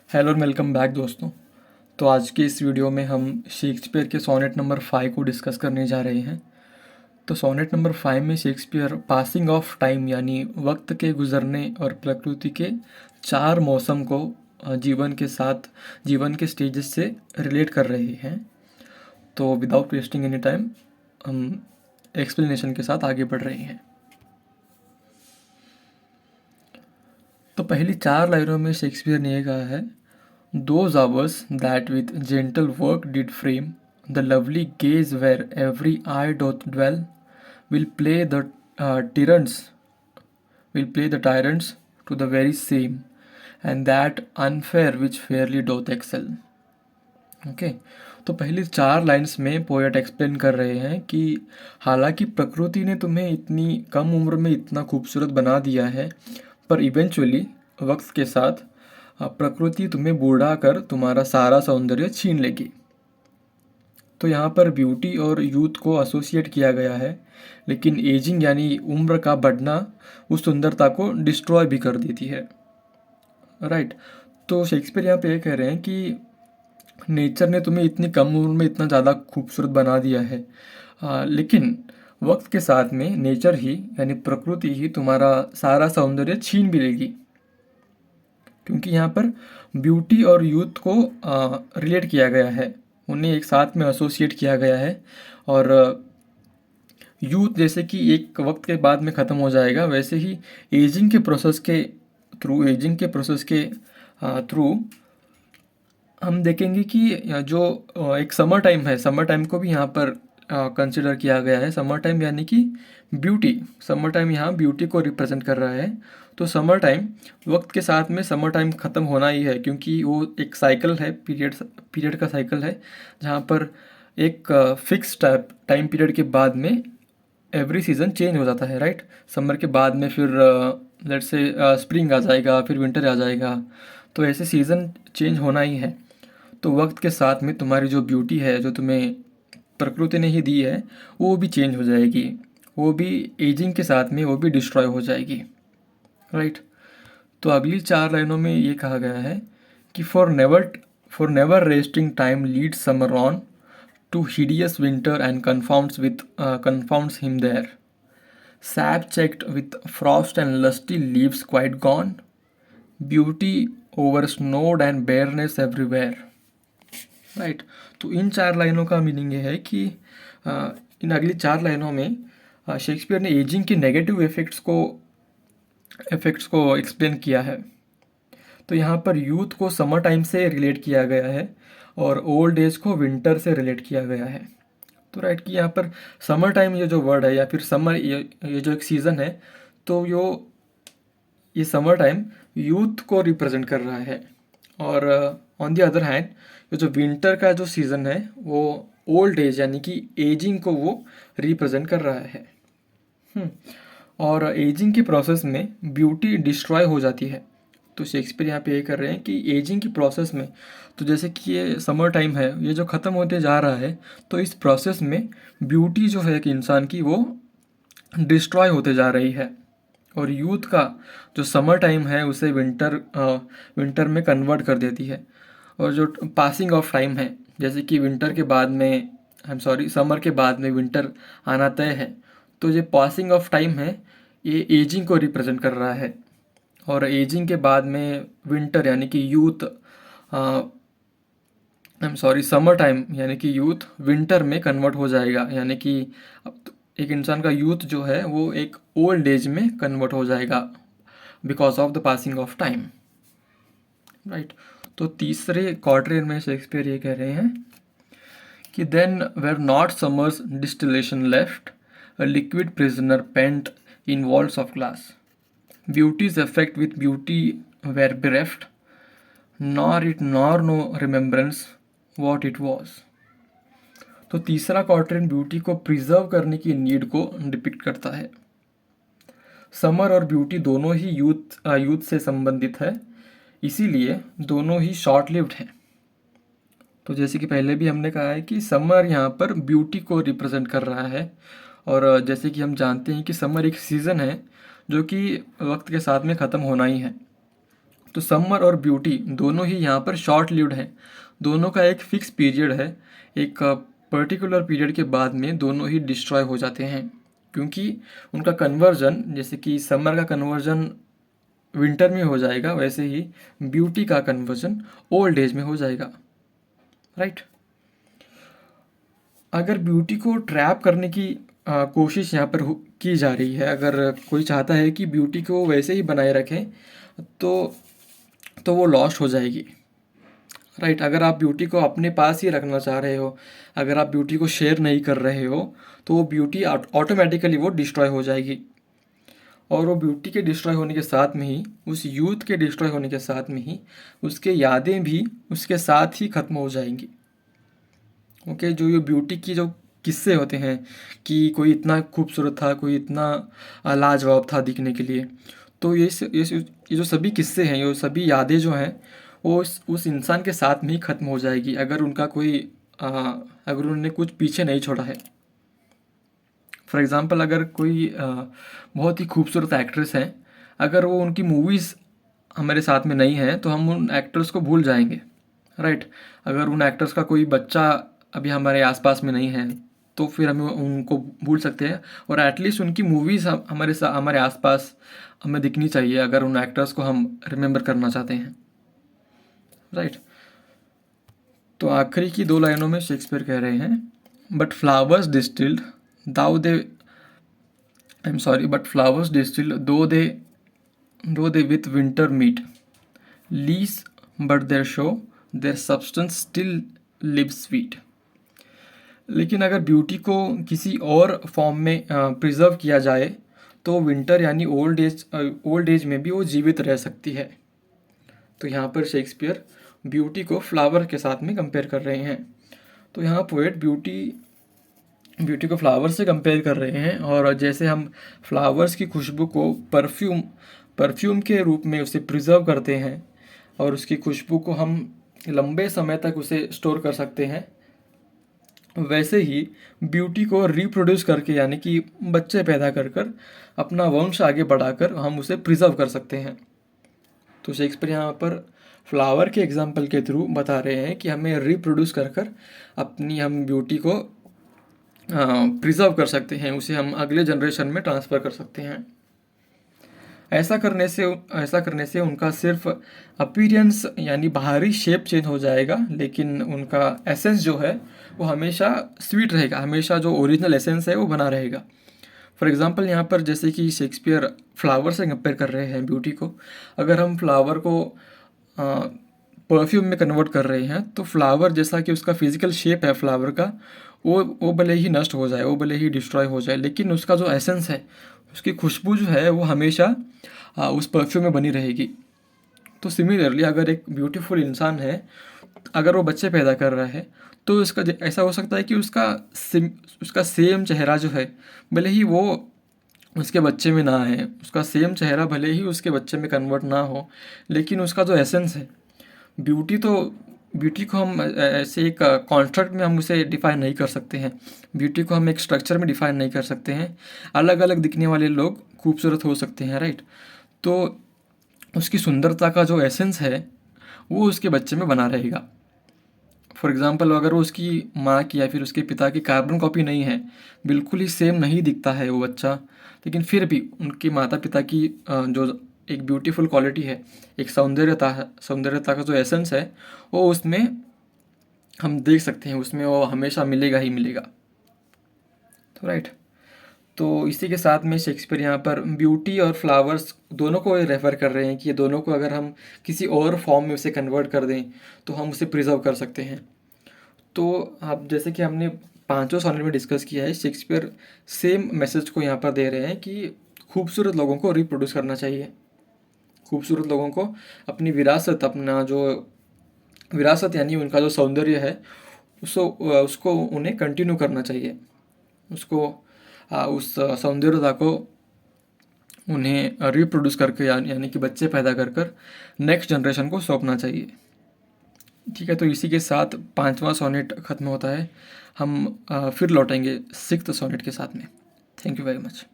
Hello और welcome back दोस्तों। तो आज के इस वीडियो में हम शेक्सपियर के सोनेट नंबर 5 को डिस्कस करने जा रहे हैं। तो सोनेट नंबर 5 में शेक्सपियर पासिंग ऑफ टाइम यानी वक्त के गुजरने और प्रकृति के चार मौसम को जीवन के स्टेजेस से रिलेट कर रहे हैं। तो विदाउट वेस्टिंग एनी टाइम हम एक्सप्लेनेशन के साथ आगे बढ़ रहे हैं। तो पहली चार लाइनों में शेक्सपियर ने ये कहा है, Those hours that with gentle work did frame the lovely gaze where every eye doth dwell will play the tyrants to the very same, and that unfair which fairly doth excel. Okay तो पहली चार lines में poet explain कर रहे हैं कि हालांकि प्रकृति ने तुम्हें इतनी कम उम्र में इतना खूबसूरत बना दिया है, पर इवेंचुअली वक्त के साथ प्रकृति तुम्हें बूढ़ा कर तुम्हारा सारा सौंदर्य छीन लेगी। तो यहाँ पर ब्यूटी और यूथ को एसोसिएट किया गया है, लेकिन एजिंग यानी उम्र का बढ़ना उस सुंदरता को डिस्ट्रॉय भी कर देती है। राइट। तो शेक्सपियर यहाँ पे ये कह रहे हैं कि नेचर ने तुम्हें इतनी कम उम्र में इतना ज़्यादा खूबसूरत बना दिया है, लेकिन वक्त के साथ में नेचर ही यानी प्रकृति ही तुम्हारा सारा सौंदर्य छीन भी लेगी, क्योंकि यहाँ पर ब्यूटी और यूथ को रिलेट किया गया है, उन्हें एक साथ में एसोसिएट किया गया है। और यूथ जैसे कि एक वक्त के बाद में ख़त्म हो जाएगा, वैसे ही एजिंग के प्रोसेस के थ्रू हम देखेंगे कि जो एक समर टाइम को भी यहाँ पर कंसिडर किया गया है। समर टाइम यानी कि ब्यूटी, समर टाइम यहाँ ब्यूटी को रिप्रेजेंट कर रहा है। तो समर टाइम वक्त के साथ में समर टाइम ख़त्म होना ही है, क्योंकि वो एक साइकिल है, पीरियड का साइकिल है, जहाँ पर एक फिक्स टाइम पीरियड के बाद में एवरी सीज़न चेंज हो जाता है। राइट। समर के बाद में फिर लेट से स्प्रिंग आ जाएगा, फिर विंटर आ जाएगा, तो ऐसे सीज़न चेंज होना ही है। तो वक्त के साथ में तुम्हारी जो ब्यूटी है, जो तुम्हें प्रकृति ने ही दी है, वो भी चेंज हो जाएगी, वो भी एजिंग के साथ में वो भी डिस्ट्रॉय हो जाएगी। राइट। तो अगली चार लाइनों में ये कहा गया है कि for never resting time leads summer on to hideous winter and confounds him there, sap checked with frost and lusty leaves quite gone, beauty over snowed and bareness everywhere. Right. तो इन चार लाइनों का मीनिंग ये है कि इन अगली चार लाइनों में शेक्सपियर ने एजिंग के नेगेटिव इफ़ेक्ट्स को एक्सप्लेन किया है। तो यहाँ पर यूथ को समर टाइम से रिलेट किया गया है और ओल्ड एज को विंटर से रिलेट किया गया है। तो राइट कि यहाँ पर समर टाइम ये जो वर्ड है, या फिर समर ये जो एक सीज़न है, तो ये समर टाइम यूथ को रिप्रेजेंट कर रहा है। और ऑन द अदर हैंड ये जो विंटर का जो सीज़न है वो ओल्ड एज यानी कि एजिंग को वो रिप्रेजेंट कर रहा है। और एजिंग के प्रोसेस में ब्यूटी डिस्ट्रॉय हो जाती है। तो शेक्सपियर यहाँ पे ये कर रहे हैं कि एजिंग की प्रोसेस में, तो जैसे कि ये समर टाइम है, ये जो ख़त्म होते जा रहा है, तो इस प्रोसेस में ब्यूटी जो है कि इंसान की वो डिस्ट्रॉय होते जा रही है। और यूथ का जो समर टाइम है उसे विंटर में कन्वर्ट कर देती है। और जो पासिंग ऑफ टाइम है, जैसे कि समर के बाद में विंटर आना तय है, तो ये पासिंग ऑफ टाइम है, ये एजिंग को रिप्रेजेंट कर रहा है। और एजिंग के बाद में विंटर यानी कि समर टाइम यानी कि यूथ विंटर में कन्वर्ट हो जाएगा, यानी कि एक इंसान का यूथ जो है वो एक ओल्ड एज में कन्वर्ट हो जाएगा because of the passing of time. Right. तो तीसरे क्वार्टर में शेक्सपियर ये कह रहे हैं कि then were not summer's distillation left, a liquid prisoner pent in walls of glass, beauty's effect with beauty were bereft, nor no remembrance what it was। तो तीसरा क्वार्टर ब्यूटी को प्रिजर्व करने की नीड को डिपिक्ट करता है। Summer और beauty दोनों ही यूथ से संबंधित है, इसीलिए दोनों ही शॉर्ट लिव्ड हैं। तो जैसे कि पहले भी हमने कहा है कि समर यहाँ पर ब्यूटी को रिप्रेजेंट कर रहा है, और जैसे कि हम जानते हैं कि समर एक सीज़न है जो कि वक्त के साथ में ख़त्म होना ही है। तो समर और ब्यूटी दोनों ही यहाँ पर शॉर्ट लिव्ड हैं, दोनों का एक फिक्स पीरियड है, एक पर्टिकुलर पीरियड के बाद में दोनों ही डिस्ट्रॉय हो जाते हैं, क्योंकि उनका कन्वर्जन, जैसे कि समर का कन्वर्जन विंटर में हो जाएगा, वैसे ही ब्यूटी का कन्वर्जन ओल्ड एज में हो जाएगा, राइट। अगर ब्यूटी को ट्रैप करने की कोशिश यहाँ पर की जा रही है, अगर कोई चाहता है कि ब्यूटी को वैसे ही बनाए रखें, तो वो लॉस्ट हो जाएगी, राइट। अगर आप ब्यूटी को अपने पास ही रखना चाह रहे हो, अगर आप ब्यूटी को शेयर नहीं कर रहे हो, तो वो ब्यूटी ऑटोमेटिकली वो डिस्ट्रॉय हो जाएगी, और वो ब्यूटी के डिस्ट्रॉय होने के साथ में ही, उस यूथ के डिस्ट्रॉय होने के साथ में ही, उसके यादें भी उसके साथ ही ख़त्म हो जाएंगी। ओके, जो ये ब्यूटी की जो किस्से होते हैं कि कोई इतना खूबसूरत था, कोई इतना लाजवाब था दिखने के लिए, तो ये जो सभी किस्से हैं, ये सभी यादें जो हैं, वो उस इंसान के साथ में ही ख़त्म हो जाएगी, अगर उनका कोई अगर उन्होंने कुछ पीछे नहीं छोड़ा है। फॉर एग्ज़ाम्पल, अगर कोई बहुत ही खूबसूरत एक्ट्रेस हैं, अगर वो उनकी मूवीज़ हमारे साथ में नहीं हैं, तो हम उन एक्टर्स को भूल जाएंगे, राइट। अगर उन एक्टर्स का कोई बच्चा अभी हमारे आसपास में नहीं है, तो फिर हम उनको भूल सकते हैं, और एटलीस्ट उनकी मूवीज़ हमारे आसपास हमें दिखनी चाहिए, अगर उन एक्टर्स को हम रिमेंबर करना चाहते हैं, राइट। तो आखिरी की 2 लाइनों में शेक्सपियर कह रहे हैं, but flowers distilled though they with winter meet, lease but their show, their substance still lives sweet। लेकिन अगर ब्यूटी को किसी और फॉर्म में प्रिजर्व किया जाए, तो विंटर यानी ओल्ड एज में भी वो जीवित रह सकती है। तो यहाँ पर शेक्सपियर ब्यूटी को फ्लावर के साथ में कंपेयर कर रहे हैं। तो यहाँ पोएट ब्यूटी को फ्लावर से कंपेयर कर रहे हैं, और जैसे हम फ्लावर्स की खुशबू को परफ्यूम के रूप में उसे प्रिजर्व करते हैं, और उसकी खुशबू को हम लंबे समय तक उसे स्टोर कर सकते हैं, वैसे ही ब्यूटी को रिप्रोड्यूस करके, यानी कि बच्चे पैदा कर अपना वंश आगे बढ़ाकर हम उसे प्रिजर्व कर सकते हैं। तो शेक्सपियर यहाँ पर फ्लावर के एग्जाम्पल के थ्रू बता रहे हैं कि हमें रिप्रोड्यूस कर हम ब्यूटी को प्रिजर्व कर सकते हैं, उसे हम अगले जनरेशन में ट्रांसफ़र कर सकते हैं। ऐसा करने से उनका सिर्फ अपीयरेंस यानी बाहरी शेप चेंज हो जाएगा, लेकिन उनका एसेंस जो है वो हमेशा स्वीट रहेगा, हमेशा जो ओरिजिनल एसेंस है वो बना रहेगा। फॉर एग्ज़ाम्पल, यहाँ पर जैसे कि शेक्सपियर फ्लावर से कंपेयर कर रहे हैं ब्यूटी को, अगर हम फ्लावर को परफ्यूम में कन्वर्ट कर रहे हैं, तो फ्लावर जैसा कि उसका फिजिकल शेप है फ्लावर का, वो भले ही नष्ट हो जाए, वो भले ही डिस्ट्रॉय हो जाए, लेकिन उसका जो एसेंस है, उसकी खुशबू जो है वो हमेशा उस परफ्यूम में बनी रहेगी। तो सिमिलरली, अगर एक ब्यूटीफुल इंसान है, अगर वो बच्चे पैदा कर रहा है, तो इसका ऐसा हो सकता है कि उसका सेम चेहरा जो है, भले ही वो उसके बच्चे में ना है, उसका सेम चेहरा भले ही उसके बच्चे में कन्वर्ट ना हो, लेकिन उसका जो एसेंस है, ब्यूटी को हम ऐसे एक कॉन्स्ट्रक्ट में हम उसे डिफ़ाइन नहीं कर सकते हैं, ब्यूटी को हम एक स्ट्रक्चर में डिफ़ाइन नहीं कर सकते हैं। अलग अलग दिखने वाले लोग खूबसूरत हो सकते हैं, राइट। तो उसकी सुंदरता का जो एसेंस है वो उसके बच्चे में बना रहेगा। फॉर एग्ज़ाम्पल, अगर वो उसकी माँ की या फिर उसके पिता की कार्बन कॉपी नहीं है, बिल्कुल ही सेम नहीं दिखता है वो बच्चा, लेकिन फिर भी उनके माता पिता की जो एक ब्यूटीफुल क्वालिटी है, एक सौंदर्यता का जो एसेंस है, वो उसमें हम देख सकते हैं, उसमें वो हमेशा मिलेगा ही मिलेगा। तो राइट, तो इसी के साथ में शेक्सपियर यहाँ पर ब्यूटी और फ्लावर्स दोनों को रेफ़र कर रहे हैं कि ये दोनों को अगर हम किसी और फॉर्म में उसे कन्वर्ट कर दें, तो हम उसे प्रिजर्व कर सकते हैं। तो आप जैसे कि हमने 5 सोनेट में डिस्कस किया है, शेक्सपियर सेम मैसेज को यहाँ पर दे रहे हैं कि खूबसूरत लोगों को रिप्रोड्यूस करना चाहिए, खूबसूरत लोगों को अपनी विरासत यानी उनका जो सौंदर्य है उसको उन्हें कंटिन्यू करना चाहिए, उस सौंदर्यता को उन्हें रिप्रोड्यूस करके यानी कि बच्चे पैदा कर नेक्स्ट जनरेशन को सौंपना चाहिए। ठीक है, तो इसी के साथ 5वां सोनेट ख़त्म होता है। हम फिर लौटेंगे 6th सोनेट के साथ में। Thank you very much.